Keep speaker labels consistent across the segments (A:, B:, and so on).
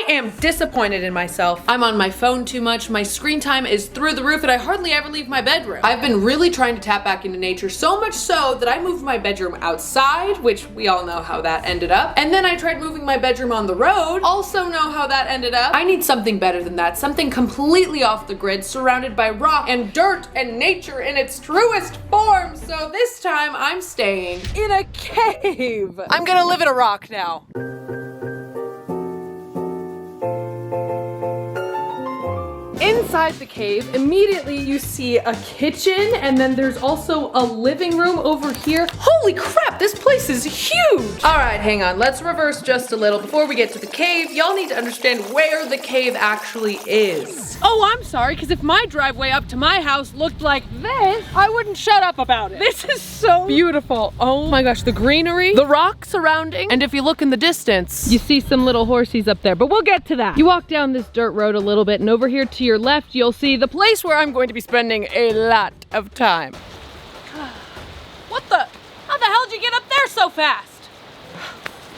A: am disappointed in myself. I'm on my phone too much, my screen time is through the roof, and I hardly ever leave my bedroom. I've been really trying to tap back into nature, so much so that I moved my bedroom outside, which we all know how that ended up. And then I tried moving my bedroom on the road, also know how that ended up. I need something better than that, something completely off the grid, surrounded by rock and dirt and nature in its truest form. So this time I'm staying in a cave. I'm gonna live in a rock now. Inside the cave, immediately you see a kitchen, and then there's also a living room over here. Holy crap, this place is huge! All right, hang on, let's reverse just a little. Before we get to the cave, y'all need to understand where the cave actually is. Oh, I'm sorry, because if my driveway up to my house looked like this, I wouldn't shut up about it. This is so beautiful. Oh my gosh, the greenery, the rock surrounding, and if you look in the distance, you see some little horsies up there, but we'll get to that. You walk down this dirt road a little bit, and over here to your left, you'll see the place where I'm going to be spending a lot of time. What the? How the hell did you get up there so fast?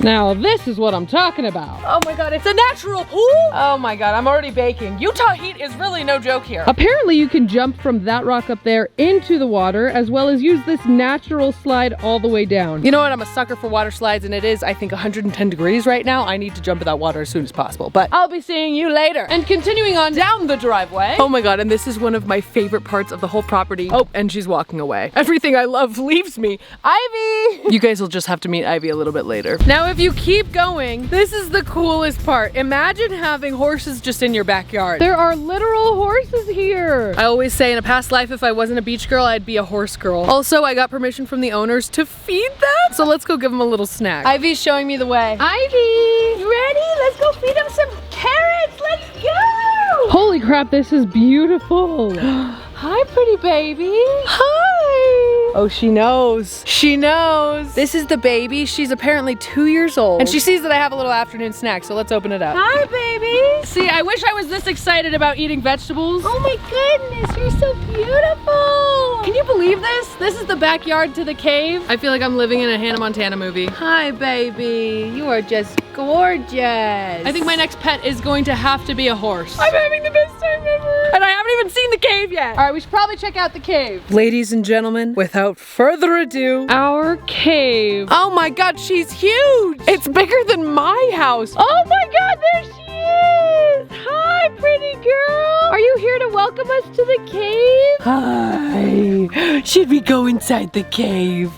A: Now this is what I'm talking about. Oh my god, it's a natural pool? Oh my god, I'm already baking. Utah heat is really no joke here. Apparently you can jump from that rock up there into the water, as well as use this natural slide all the way down. You know what, I'm a sucker for water slides, and it is, I think, 110 degrees right now. I need to jump in that water as soon as possible, but I'll be seeing you later. And continuing on down the driveway. Oh my god, and this is one of my favorite parts of the whole property. Oh, and she's walking away. Everything I love leaves me. Ivy! You guys will just have to meet Ivy a little bit later. Now, if you keep going, this is the coolest part. Imagine having horses just in your backyard. There are literal horses here. I always say in a past life, if I wasn't a beach girl, I'd be a horse girl. Also, I got permission from the owners to feed them, so let's go give them a little snack. Ivy's showing me the way. Ivy, you ready? Let's go feed them some carrots. Let's go. Holy crap, this is beautiful. Hi, pretty baby. Hi. Oh, she knows. She knows. This is the baby. She's apparently 2 years old. And she sees that I have a little afternoon snack, so let's open it up. Hi, baby. See, I wish I was this excited about eating vegetables. Oh my goodness, you're so beautiful. Can you believe this? This is the backyard to the cave. I feel like I'm living in a Hannah Montana movie. Hi, baby. You are just gorgeous. I think my next pet is going to have to be a horse. I'm having the best time ever. And I haven't even seen the cave yet. All right, we should probably check out the cave. Ladies and gentlemen, without further ado, our cave. Oh my god, she's huge. It's bigger than my house. Oh my god, there she is. Hi, pretty girl. Are you here to welcome us to the cave? Hi. Should we go inside the cave?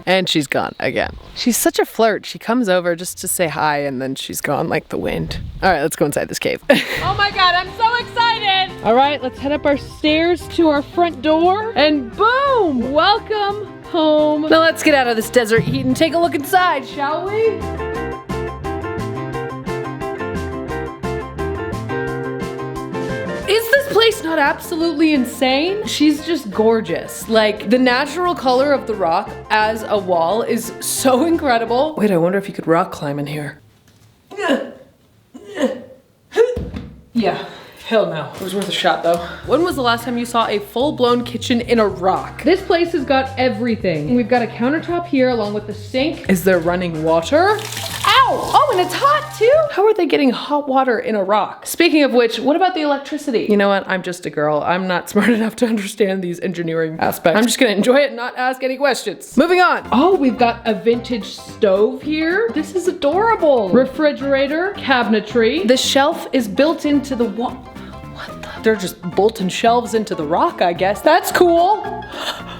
A: And she's gone again. She's such a flirt. She comes over just to say hi, and then she's gone like the wind. All right, let's go inside this cave. Oh my god, I'm so excited. All right, let's head up our stairs to our front door, and boom, welcome home. Now let's get out of this desert heat and take a look inside, shall we? Is this place not absolutely insane? She's just gorgeous. Like, the natural color of the rock as a wall is so incredible. Wait, I wonder if you could rock climb in here. Yeah. Hell no. It was worth a shot though. When was the last time you saw a full-blown kitchen in a rock? This place has got everything. We've got a countertop here along with the sink. Is there running water? Ow! Oh, and it's hot too? How are they getting hot water in a rock? Speaking of which, what about the electricity? You know what? I'm just a girl. I'm not smart enough to understand these engineering aspects. I'm just gonna enjoy it and not ask any questions. Moving on. Oh, we've got a vintage stove here. This is adorable. Refrigerator, cabinetry. The shelf is built into the wall. What the? They're just bolting shelves into the rock, I guess. That's cool.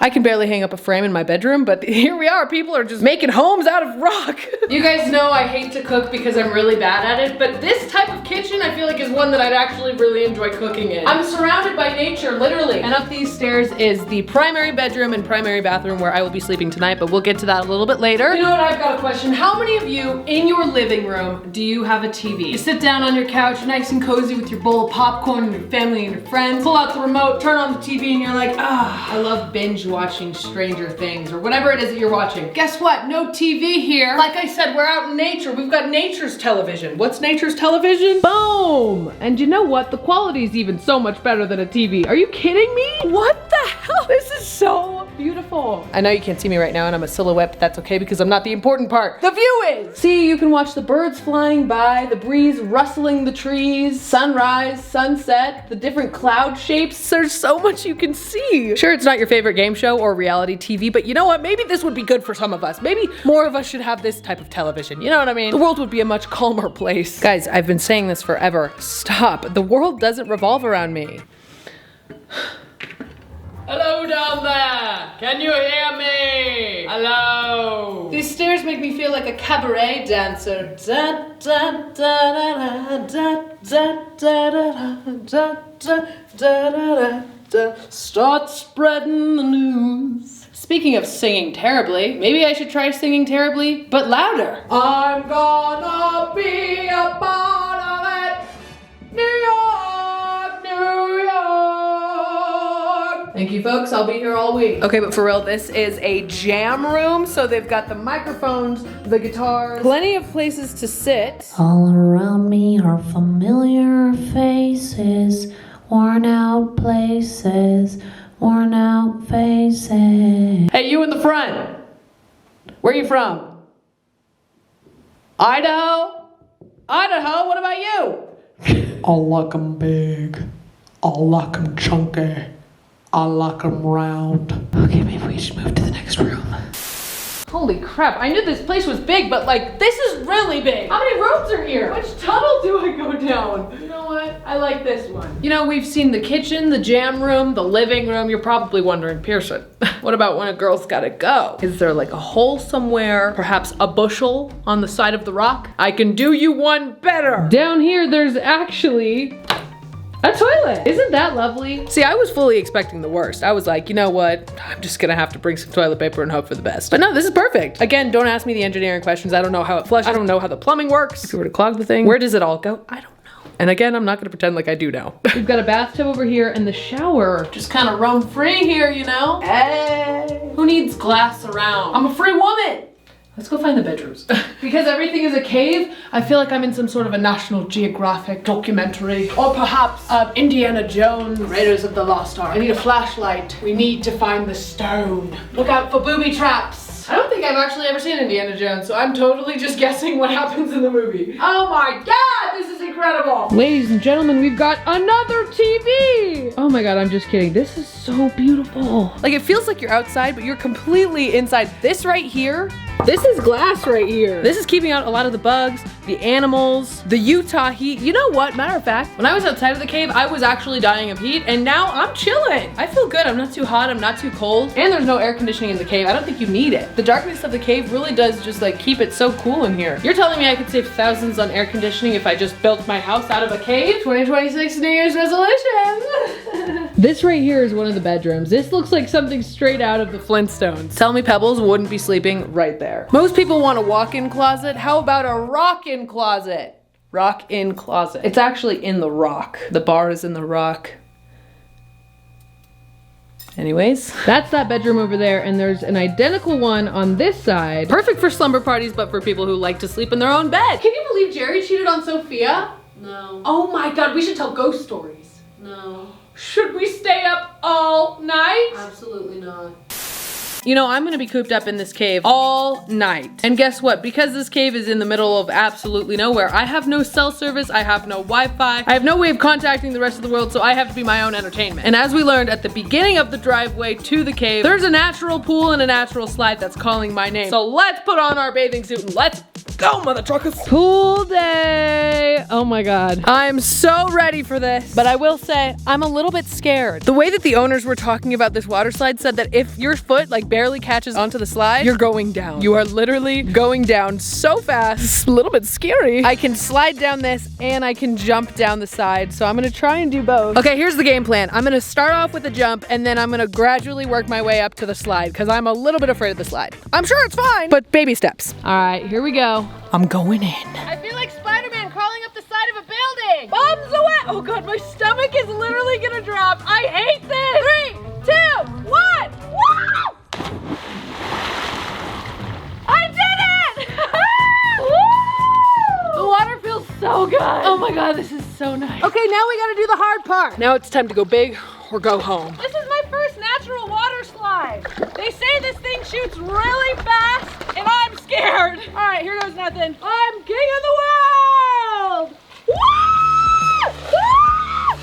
A: I can barely hang up a frame in my bedroom, but here we are. People are just making homes out of rock. You guys know I hate to cook because I'm really bad at it, but this type of kitchen I feel like is one that I'd actually really enjoy cooking in. I'm surrounded by nature, literally. And up these stairs is the primary bedroom and primary bathroom where I will be sleeping tonight, but we'll get to that a little bit later. You know what, I've got a question. How many of you in your living room do you have a TV? You sit down on your couch, nice and cozy with your bowl of popcorn and your family and your friends, pull out the remote, turn on the TV, and you're like, ah, I love binge watching Stranger Things or whatever it is that you're watching. Guess what? No TV here. Like I said, we're out in nature. We've got nature's television. What's nature's television? Boom! And you know what? The quality is even so much better than a TV. Are you kidding me? What the hell? This is so beautiful. I know you can't see me right now and I'm a silhouette, but that's okay because I'm not the important part. The view is! See, you can watch the birds flying by, the breeze rustling the trees, sunrise, sunset, the different cloud shapes. There's so much you can see. Sure, it's not your favorite game show or reality TV, but you know what? Maybe this would be good for some of us. Maybe more of us should have this type of television. You know what I mean? The world would be a much calmer place. Guys, I've been saying this forever. Stop. The world doesn't revolve around me. Hello down there! Can you hear me? Hello! These stairs make me feel like a cabaret dancer. Da, da, da, da, da, da, da, da, da, da, da, da. Start spreading the news. Speaking of singing terribly, maybe I should try singing terribly, but louder. I'm gonna be a part of it. New York, New York. Thank you, folks. I'll be here all week. Okay, but for real, this is a jam room. So they've got the microphones, the guitars, plenty of places to sit.
B: All around me are familiar faces, worn out places, worn out faces.
A: Hey, you in the front. Where are you from? Idaho? Idaho, what about you?
C: I like 'em big. I like 'em chunky. I like 'em round.
A: Okay, maybe we should move to the next room. Holy crap, I knew this place was big, but like, this is really big. How many rooms are here? Which tunnel do I go down? You know what? I like this one. You know, we've seen the kitchen, the jam room, the living room. You're probably wondering, Pierson, what about when a girl's gotta go? Is there like a hole somewhere? Perhaps a bushel on the side of the rock? I can do you one better. Down here, there's actually a toilet. Isn't that lovely? See, I was fully expecting the worst. I was like, you know what? I'm just gonna have to bring some toilet paper and hope for the best. But no, this is perfect. Again, don't ask me the engineering questions. I don't know how it flushes. I don't know how the plumbing works. If you were to clog the thing, where does it all go? I don't know. And again, I'm not gonna pretend like I do know. We've got a bathtub over here and the shower. Just kind of roam free here, you know? Hey, who needs glass around? I'm a free woman. Let's go find the bedrooms. Because everything is a cave, I feel like I'm in some sort of a National Geographic documentary. Or perhaps Indiana Jones, Raiders of the Lost Ark. I need a flashlight. We need to find the stone. Look out for booby traps. I don't think I've actually ever seen Indiana Jones, so I'm totally just guessing what happens in the movie. Oh my God, this is incredible. Ladies and gentlemen, we've got another TV. Oh my God, I'm just kidding. This is so beautiful. Like, it feels like you're outside, but you're completely inside. This right here, this is glass right here. This is keeping out a lot of the bugs, the animals, the Utah heat. You know what? Matter of fact, when I was outside of the cave, I was actually dying of heat, and now I'm chilling. I feel good. I'm not too hot. I'm not too cold. And there's no air conditioning in the cave. I don't think you need it. The darkness of the cave really does just like keep it so cool in here. You're telling me I could save thousands on air conditioning if I just built my house out of a cave? 2026 New Year's resolution. This right here is one of the bedrooms. This looks like something straight out of the Flintstones. Tell me Pebbles wouldn't be sleeping right there. Most people want a walk-in closet. How about a rock-in closet? Rock-in closet. It's actually in the rock. The bar is in the rock. Anyways, that's that bedroom over there, and there's an identical one on this side. Perfect for slumber parties, but for people who like to sleep in their own bed. Can you believe Jerry cheated on Sophia?
B: No.
A: Oh my God, we should tell ghost stories.
B: No.
A: Should we stay up all night?
B: Absolutely not.
A: You know, I'm gonna be cooped up in this cave all night. And guess what? Because this cave is in the middle of absolutely nowhere, I have no cell service, I have no Wi-Fi, I have no way of contacting the rest of the world, so I have to be my own entertainment. And as we learned at the beginning of the driveway to the cave, there's a natural pool and a natural slide that's calling my name. So let's put on our bathing suit and let's go, mother truckers. Pool day. Oh my God. I'm so ready for this. But I will say, I'm a little bit scared. The way that the owners were talking about this water slide said that if your foot like barely catches onto the slide, you're going down. You are literally going down so fast. It's a little bit scary. I can slide down this and I can jump down the side. So I'm gonna try and do both. Okay, here's the game plan. I'm gonna start off with a jump and then I'm gonna gradually work my way up to the slide because I'm a little bit afraid of the slide. I'm sure it's fine, but baby steps. All right, here we go. I'm going in. I feel like Spider-Man crawling up the side of a building. Bombs away. Oh God, my stomach is literally gonna drop. I hate this. 3, 2, 1. Woo! so good. Oh my God, this is so nice. Okay, now we gotta do the hard part. Now it's time to go big or go home. This is my first natural water slide. They say this thing shoots really fast and I'm scared. All right, here goes nothing. I'm king of the world. Woo! Woo!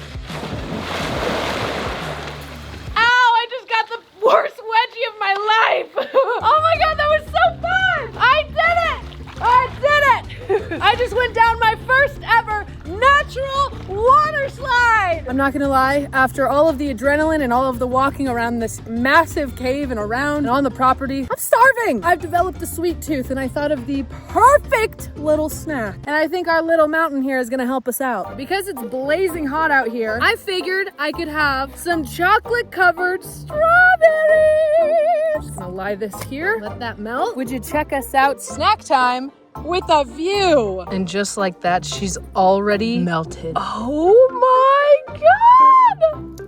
A: Ow, I just got the worst wedgie of my life. Oh my God, that was so fun. I did it. I did it. I just went down my first ever natural water slide. I'm not gonna lie, after all of the adrenaline and all of the walking around this massive cave and around and on the property, I'm starving. I've developed a sweet tooth and I thought of the perfect little snack. And I think our little mountain here is gonna help us out. Because it's blazing hot out here, I figured I could have some chocolate covered strawberries. Just gonna lie this here, let that melt. Would you check us out? Snack time with a view. And just like that, she's already melted. Oh my God!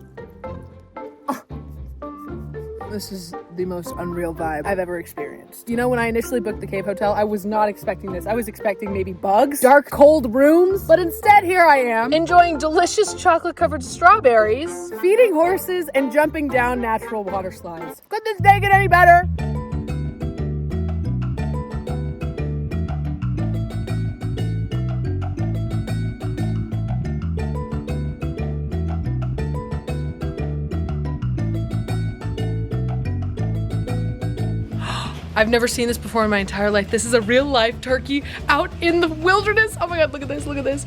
A: This is the most unreal vibe I've ever experienced. You know, when I initially booked the cave hotel, I was not expecting this. I was expecting maybe bugs, dark, cold rooms, but instead here I am, enjoying delicious chocolate-covered strawberries, feeding horses, and jumping down natural water slides. Could this day get any better? I've never seen this before in my entire life. This is a real live turkey out in the wilderness. Oh my God, look at this, look at this.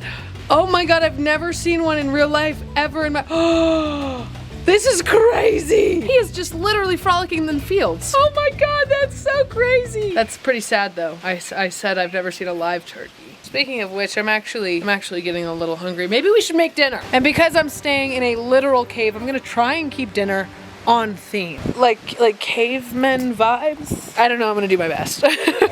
A: Oh my God, I've never seen one in real life ever in my, oh, this is crazy. He is just literally frolicking in the fields. Oh my God, that's so crazy. That's pretty sad though. I said I've never seen a live turkey. Speaking of which, I'm actually getting a little hungry. Maybe we should make dinner. And because I'm staying in a literal cave, I'm gonna try and keep dinner on theme. Like cavemen vibes. I don't know, I'm gonna do my best.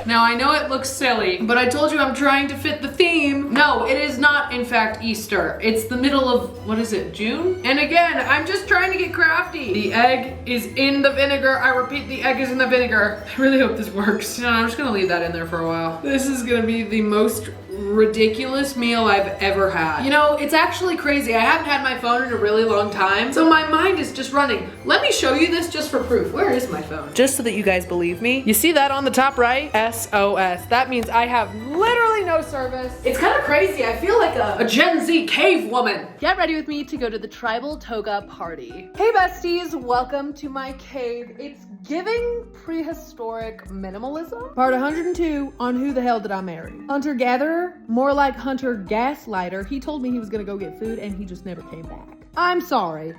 A: Now I know it looks silly, but I told you I'm trying to fit the theme. No, it is not in fact Easter. It's the middle of, what is it, June? And again, I'm just trying to get crafty. The egg is in the vinegar. I repeat, the egg is in the vinegar. I really hope this works. You know, I'm just gonna leave that in there for a while. This is gonna be the most ridiculous meal I've ever had. You know, it's actually crazy. I haven't had my phone in a really long time, so my mind is just running. Let me show you this just for proof. Where is my phone? Just so that you guys believe me. You see that on the top right? SOS. That means I have literally no service. It's kind of crazy. I feel like a Gen Z cave woman. Get ready with me to go to the tribal toga party. Hey besties, welcome to my cave. It's giving prehistoric minimalism. Part 102 on Who the Hell Did I Marry? Hunter-gatherer, more like hunter gaslighter. He told me he was gonna go get food and he just never came back. I'm sorry.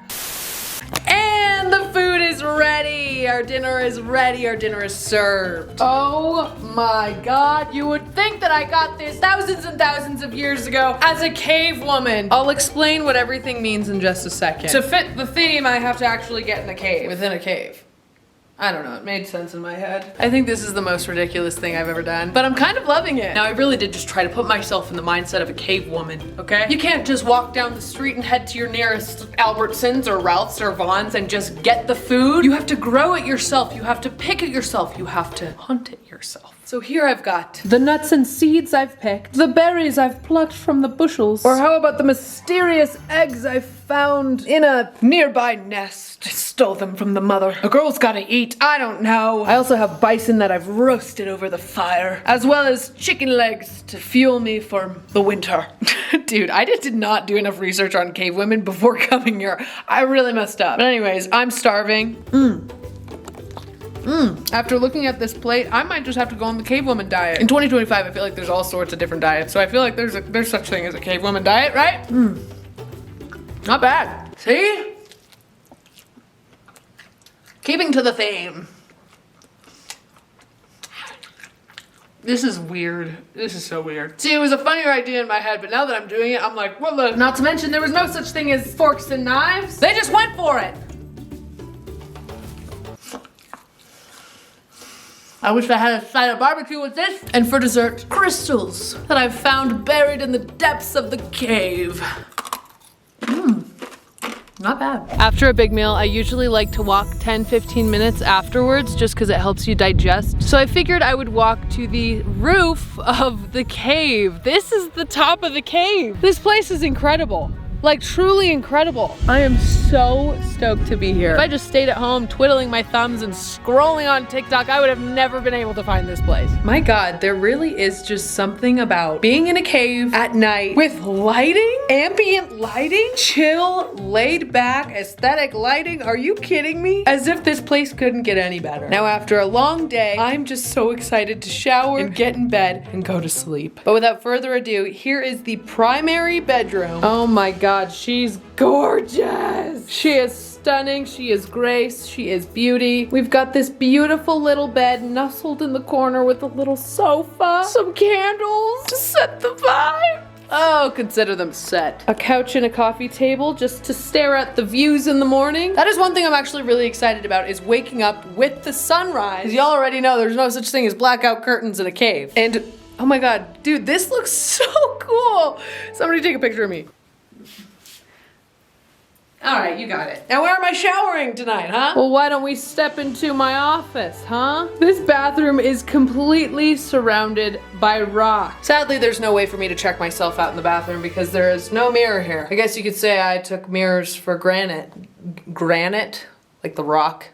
A: And the food is ready. Our dinner is ready. Our dinner is served. Oh my God. You would think that I got this thousands and thousands of years ago as a cave woman. I'll explain what everything means in just a second. To fit the theme, I have to actually get in a cave, within a cave. I don't know, it made sense in my head. I think this is the most ridiculous thing I've ever done, but I'm kind of loving it. Now, I really did just try to put myself in the mindset of a cave woman, okay? You can't just walk down the street and head to your nearest Albertsons or Ralph's or Vaughn's and just get the food. You have to grow it yourself. You have to pick it yourself. You have to hunt it yourself. So here I've got the nuts and seeds I've picked, the berries I've plucked from the bushels, or how about the mysterious eggs I've found in a nearby nest? I stole them from the mother. A girl's gotta eat, I don't know. I also have bison that I've roasted over the fire, as well as chicken legs to fuel me for the winter. Dude, I just did not do enough research on cave women before coming here. I really messed up. But anyways, I'm starving. After looking at this plate, I might just have to go on the cave woman diet. In 2025, I feel like there's all sorts of different diets, so I feel like there's such thing as a cave woman diet, right? Not bad. See? Keeping to the theme. This is weird. This is so weird. See, it was a funnier idea in my head, but now that I'm doing it, I'm like, what the? Not to mention, there was no such thing as forks and knives. They just went for it. I wish I had a side of barbecue with this. And for dessert, crystals that I've found buried in the depths of the cave. Not bad. After a big meal, I usually like to walk 10-15 minutes afterwards just because it helps you digest. So I figured I would walk to the roof of the cave. This is the top of the cave. This place is incredible. Like truly incredible. I am so stoked to be here. If I just stayed at home twiddling my thumbs and scrolling on TikTok, I would have never been able to find this place. My God, there really is just something about being in a cave at night with lighting, ambient lighting, chill, laid back, aesthetic lighting. Are you kidding me? As if this place couldn't get any better. Now after a long day, I'm just so excited to shower and get in bed and go to sleep. But without further ado, here is the primary bedroom. Oh my God. She's gorgeous. She is stunning. She is grace. She is beauty. We've got this beautiful little bed nestled in the corner with a little sofa, some candles to set the vibe. Oh, consider them set. A couch and a coffee table just to stare at the views in the morning. That is one thing I'm actually really excited about, is waking up with the sunrise. Y'all already know there's no such thing as blackout curtains in a cave. And oh my God, dude, this looks so cool. Somebody take a picture of me. All right, you got it. Now where am I showering tonight, huh? Well, why don't we step into my office, huh? This bathroom is completely surrounded by rock. Sadly, there's no way for me to check myself out in the bathroom because there is no mirror here. I guess you could say I took mirrors for granite. Granite? Like the rock?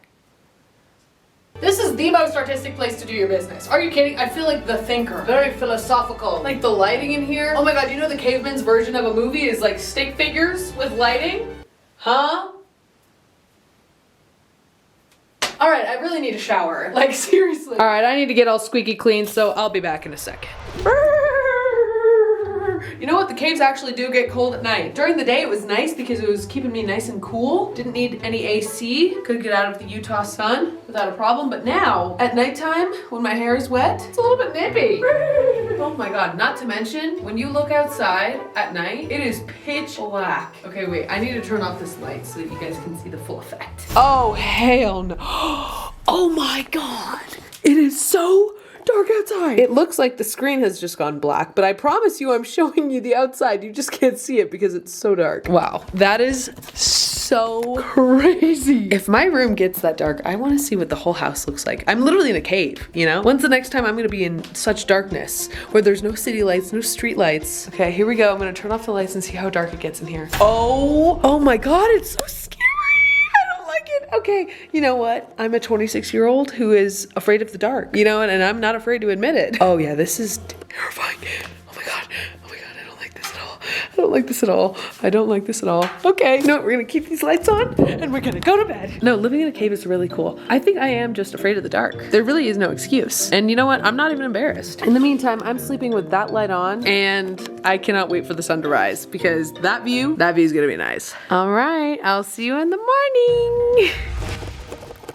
A: This is the most artistic place to do your business. Are you kidding? I feel like the thinker. Very philosophical. Like the lighting in here. Oh my God, you know the caveman's version of a movie is like stick figures with lighting? Huh? All right, I really need a shower. Like seriously. All right, I need to get all squeaky clean, so I'll be back in a second. You know what? The caves actually do get cold at night. During the day, it was nice because it was keeping me nice and cool. Didn't need any AC. Could get out of the Utah sun without a problem. But now, at nighttime, when my hair is wet, it's a little bit nippy. Oh my God, not to mention, when you look outside at night, it is pitch black. Okay, wait, I need to turn off this light so that you guys can see the full effect. Oh, hell no. Oh my God. It is so dark outside. It looks like the screen has just gone black, but I promise you I'm showing you the outside. You just can't see it because it's so dark. Wow, that is so crazy. If my room gets that dark, I want to see what the whole house looks like. I'm literally in a cave, you know? When's the next time I'm gonna be in such darkness where there's no city lights, no street lights? Okay, here we go. I'm gonna turn off the lights and see how dark it gets in here. Oh my God, it's so scary. Okay, you know what? I'm a 26-year-old who is afraid of the dark, you know, and I'm not afraid to admit it. Oh yeah, this is terrifying. Oh my God, I don't like this at all. I don't like this at all. I don't like this at all. Okay, no, we're gonna keep these lights on and we're gonna go to bed. No, living in a cave is really cool. I think I am just afraid of the dark. There really is no excuse. And you know what? I'm not even embarrassed. In the meantime, I'm sleeping with that light on and I cannot wait for the sun to rise because that view is gonna be nice. All right, I'll see you in the morning.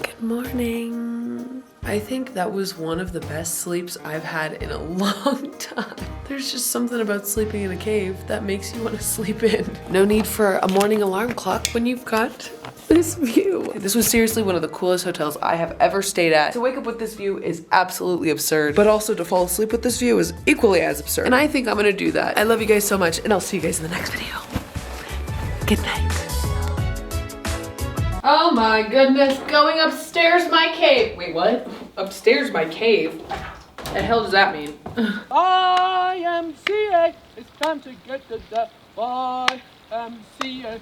A: Good morning. I think that was one of the best sleeps I've had in a long time. There's just something about sleeping in a cave that makes you want to sleep in. No need for a morning alarm clock when you've got this view. This was seriously one of the coolest hotels I have ever stayed at. To wake up with this view is absolutely absurd, but also to fall asleep with this view is equally as absurd. And I think I'm gonna do that. I love you guys so much, and I'll see you guys in the next video. Good night. Oh my goodness, going upstairs my cave. Wait, what? Upstairs my cave? The hell does that mean?
C: YMCA, it's time to get to the YMCA.